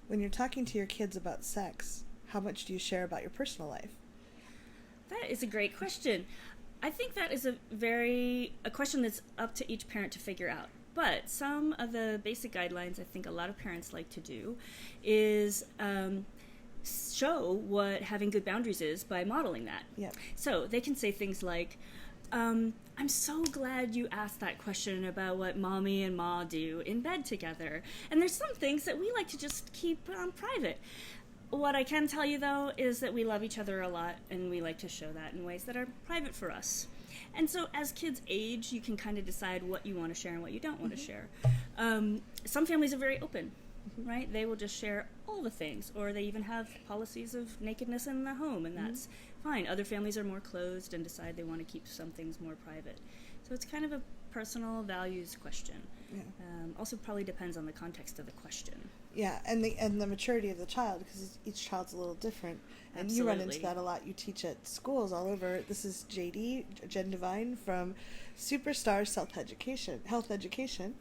When you're talking to your kids about sex, how much do you share about your personal life? That is a great question. I think that is a question that's up to each parent to figure out. But some of the basic guidelines I think a lot of parents like to do is show what having good boundaries is by modeling that. Yep. So they can say things like, I'm so glad you asked that question about what mommy and ma do in bed together. And there's some things that we like to just keep private. What I can tell you, though, is that we love each other a lot, and we like to show that in ways that are private for us. And so as kids age, you can kind of decide what you want to share and what you don't want to share. Some families are very open, right? They will just share all the things, or they even have policies of nakedness in the home, and that's fine. Other families are more closed and decide they want to keep some things more private. So it's kind of a personal values question. Yeah. Also probably depends on the context of the question. Yeah, and the maturity of the child, because each child's a little different. And Absolutely. you run into that a lot. You teach at schools all over. This is JD, Jen Devine from Superstar Health Education.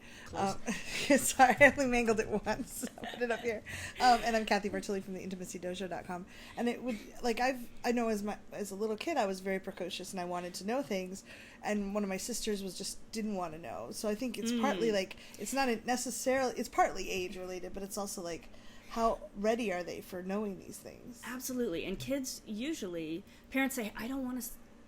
Sorry, I only mangled it once. I put it up here. And I'm Cathy Bartilli from the intimacydojo.com. And it would, like, I know as a little kid, I was very precocious and I wanted to know things. And one of my sisters didn't want to know. So I think it's partly like, it's not necessarily, it's partly age related, but it's also like, how ready are they for knowing these things? Absolutely. And kids usually, parents say, I don't want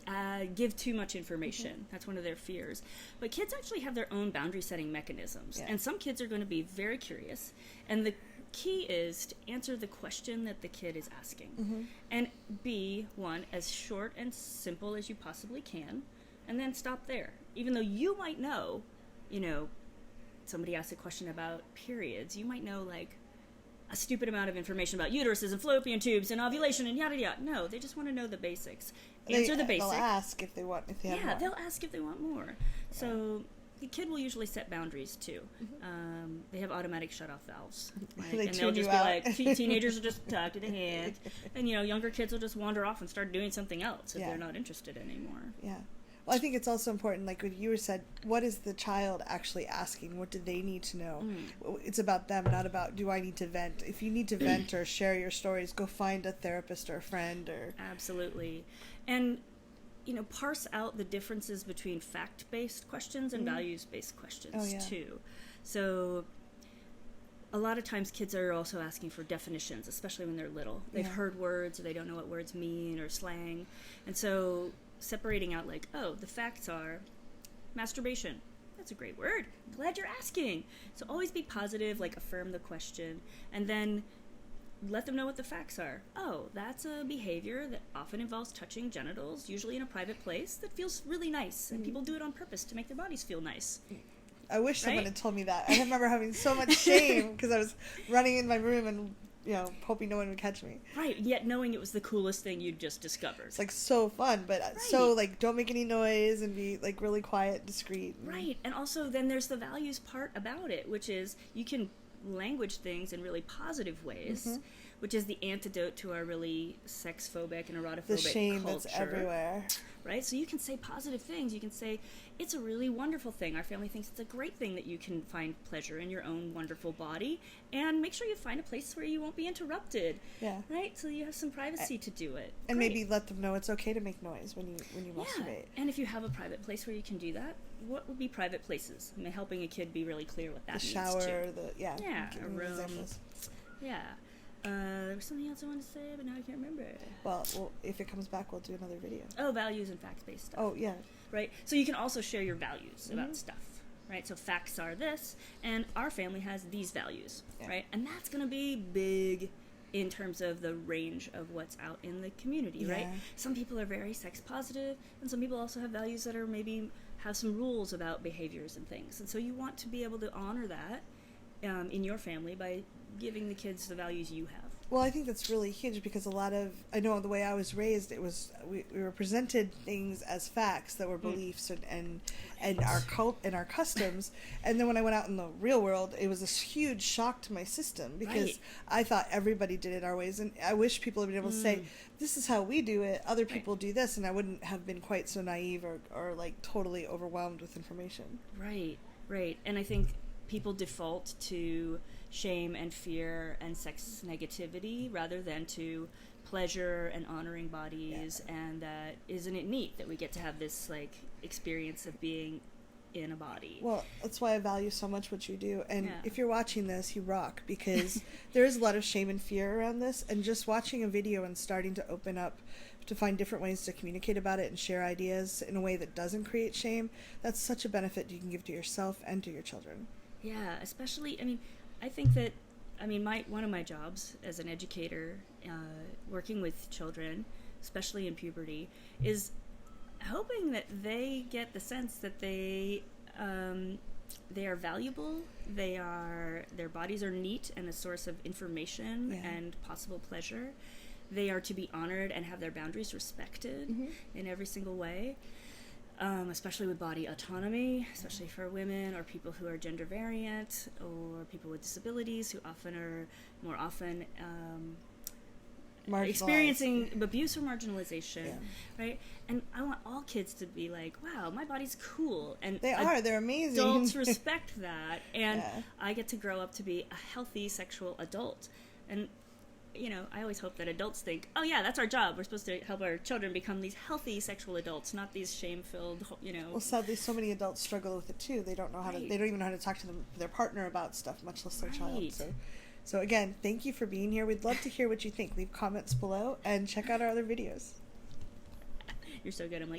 to give too much information. That's one of their fears. But kids actually have their own boundary setting mechanisms. Yeah. And some kids are going to be very curious. And the key is to answer the question that the kid is asking. And be, one, as short and simple as you possibly can. And then stop there. Even though you might know, somebody asked a question about periods, you might know, like, a stupid amount of information about uteruses and fallopian tubes and ovulation and yada yada. No, they just want to know the basics. Answer the basics. They'll ask if they have more. Yeah, they'll ask if they want more. So the kid will usually set boundaries too. They have automatic shut-off valves, right? And they'll just be like, teenagers will just talk to the hand, and younger kids will just wander off and start doing something else if they're not interested anymore. Yeah. Well, I think it's also important, like what you said, what is the child actually asking? What do they need to know? It's about them, not about, do I need to vent? If you need to vent or share your stories, go find a therapist or a friend. Absolutely. And, parse out the differences between fact-based questions and values-based questions, too. So a lot of times kids are also asking for definitions, especially when they're little. They've heard words, or they don't know what words mean, or slang. And so separating out, like, the facts are masturbation. That's a great word. Glad you're asking. So always be positive, like affirm the question, and then let them know what the facts are. That's a behavior that often involves touching genitals, usually in a private place, that feels really nice, and people do it on purpose to make their bodies feel nice. I wish someone had told me that. I remember having so much shame because I was running in my room and hoping no one would catch me. Right, yet knowing it was the coolest thing you'd just discovered. It's like so fun, but so like don't make any noise and be like really quiet, discreet. Right, and also then there's the values part about it, which is you can language things in really positive ways, which is the antidote to our really sex-phobic and erodophobic the shame culture. That's everywhere. Right, so you can say positive things. You can say, it's a really wonderful thing. Our family thinks it's a great thing that you can find pleasure in your own wonderful body, and make sure you find a place where you won't be interrupted. Yeah. Right, so you have some privacy to do it. And maybe let them know it's okay to make noise when you masturbate. And if you have a private place where you can do that, what would be private places? I mean, helping a kid be really clear what that means. The shower, a room. Examples. Yeah. There was something else I wanted to say, but now I can't remember. Well, if it comes back, we'll do another video. Values and fact-based stuff. Oh, yeah. Right? So you can also share your values about stuff, right? So facts are this, and our family has these values, right? And that's going to be big in terms of the range of what's out in the community, right? Some people are very sex-positive, and some people also have values that are maybe have some rules about behaviors and things. And so you want to be able to honor that in your family by giving the kids the values you have. Well, I think that's really huge because I know the way I was raised, it was we were presented things as facts that were beliefs and our customs, and then when I went out in the real world, it was this huge shock to my system because I thought everybody did it our ways, and I wish people had been able to say, this is how we do it, other people do this, and I wouldn't have been quite so naive or like totally overwhelmed with information. Right, and I think people default to shame and fear and sex negativity rather than to pleasure and honoring bodies. And that isn't it neat that we get to have this like experience of being in a body. Well, that's why I value so much what you do. And if you're watching this, you rock, because there is a lot of shame and fear around this, and just watching a video and starting to open up to find different ways to communicate about it and share ideas in a way that doesn't create shame, that's such a benefit you can give to yourself and to your children. Yeah, especially, I mean, I think that, I mean, one of my jobs as an educator, working with children, especially in puberty, is hoping that they get the sense that they are valuable, their bodies are neat and a source of information and possible pleasure. They are to be honored and have their boundaries respected in every single way, especially with body autonomy, especially for women or people who are gender variant or people with disabilities who are more often experiencing abuse or marginalization, right? And I want all kids to be like, wow, my body's cool. And they're amazing. Adults respect that. And I get to grow up to be a healthy sexual adult. And, you know, I always hope that adults think, oh yeah, that's our job. We're supposed to help our children become these healthy sexual adults, not these shame-filled, you know. Well, sadly, so many adults struggle with it too. They don't know how to, they don't even know how to talk to their partner about stuff, much less their child. So again, thank you for being here. We'd love to hear what you think. Leave comments below and check out our other videos. You're so good. I'm like,